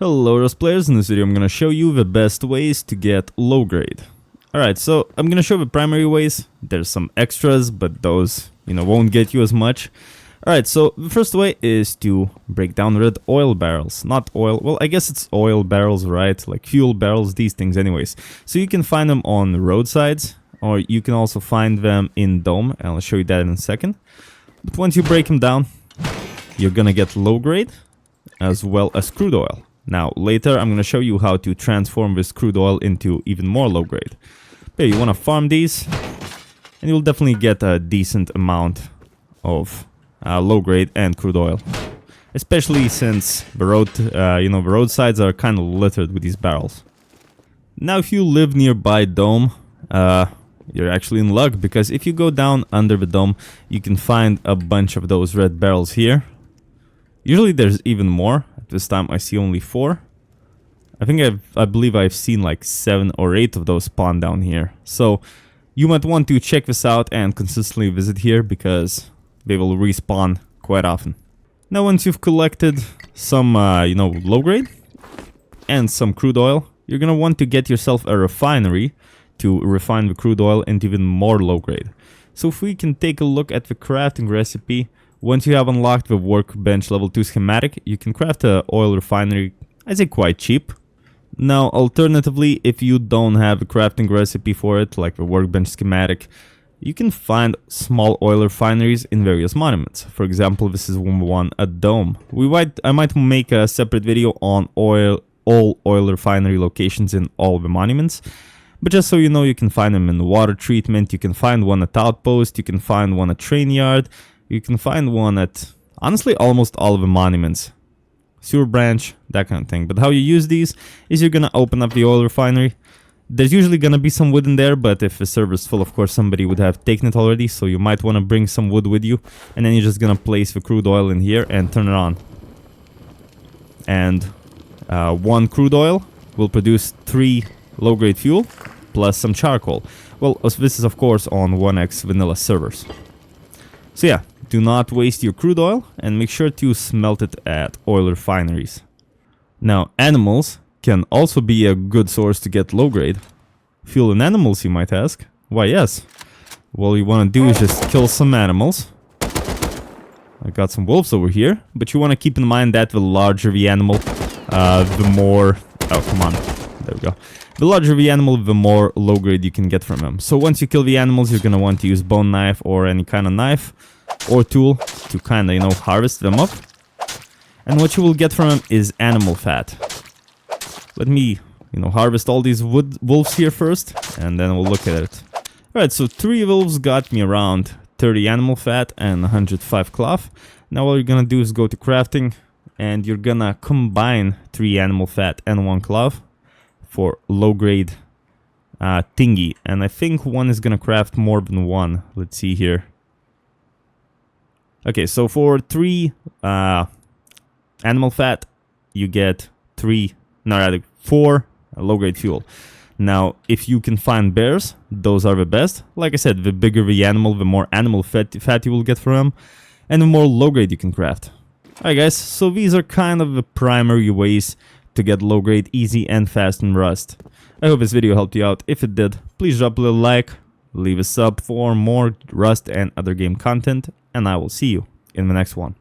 Hello Rust players, in this video I'm gonna show you the best ways to get low grade. Alright, so I'm gonna show the primary ways. There's some extras, but those, won't get you as much. Alright, so the first way is to break down red oil barrels. Not oil, well I guess it's oil barrels, right? Like fuel barrels, these things anyways. So you can find them on roadsides, or you can also find them in dome, and I'll show you that in a second. But once you break them down, you're gonna get low grade, as well as crude oil. Now, later I'm going to show you how to transform this crude oil into even more low grade. But you want to farm these, and you'll definitely get a decent amount of low grade and crude oil. Especially since the roadsides are kind of littered with these barrels. Now, if you live nearby dome, you're actually in luck, because if you go down under the dome, you can find a bunch of those red barrels here. Usually there's even more. This time I see only 4. I believe I've seen like 7 or 8 of those spawn down here. So you might want to check this out and consistently visit here, because they will respawn quite often. Now once you've collected some low grade and some crude oil, you're gonna want to get yourself a refinery to refine the crude oil into even more low grade. So if we can take a look at the crafting recipe. Once you have unlocked the workbench level 2 schematic, you can craft a oil refinery, I'd say quite cheap. Now, alternatively, if you don't have a crafting recipe for it, like the workbench schematic, you can find small oil refineries in various monuments. For example, this is one at Dome. I might make a separate video on all oil refinery locations in all the monuments. But just so you know, you can find them in water treatment, you can find one at Outpost, you can find one at Train Yard. You can find one at, honestly, almost all of the monuments. Sewer branch, that kind of thing. But how you use these is you're going to open up the oil refinery. There's usually going to be some wood in there, but if the server's full, of course, somebody would have taken it already. So you might want to bring some wood with you. And then you're just going to place the crude oil in here and turn it on. And one crude oil will produce 3 low-grade fuel plus some charcoal. Well, this is, of course, on 1x vanilla servers. So yeah. Do not waste your crude oil, and make sure to smelt it at oil refineries. Now, animals can also be a good source to get low grade. Fuel in animals, you might ask. Why, yes. What you want to do is just kill some animals. I got some wolves over here, but you want to keep in mind that the larger the animal, the more... Oh, come on. There we go. The larger the animal, the more low grade you can get from them. So once you kill the animals, you're going to want to use bone knife or any kind of knife or tool to kind of, harvest them up. And what you will get from them is animal fat. Let me, harvest all these wolves here first, and then we'll look at it. Alright, so 3 wolves got me around 30 animal fat and 105 cloth. Now all you're gonna do is go to crafting, and you're gonna combine 3 animal fat and 1 cloth for low grade thingy. And I think one is gonna craft more than 1. Let's see here. Okay, so for 3 animal fat, you get 4 low-grade fuel. Now, if you can find bears, those are the best. Like I said, the bigger the animal, the more animal fat you will get from them, and the more low-grade you can craft. Alright guys, so these are kind of the primary ways to get low-grade easy and fast in Rust. I hope this video helped you out. If it did, please drop a little like, leave a sub for more Rust and other game content, and I will see you in the next one.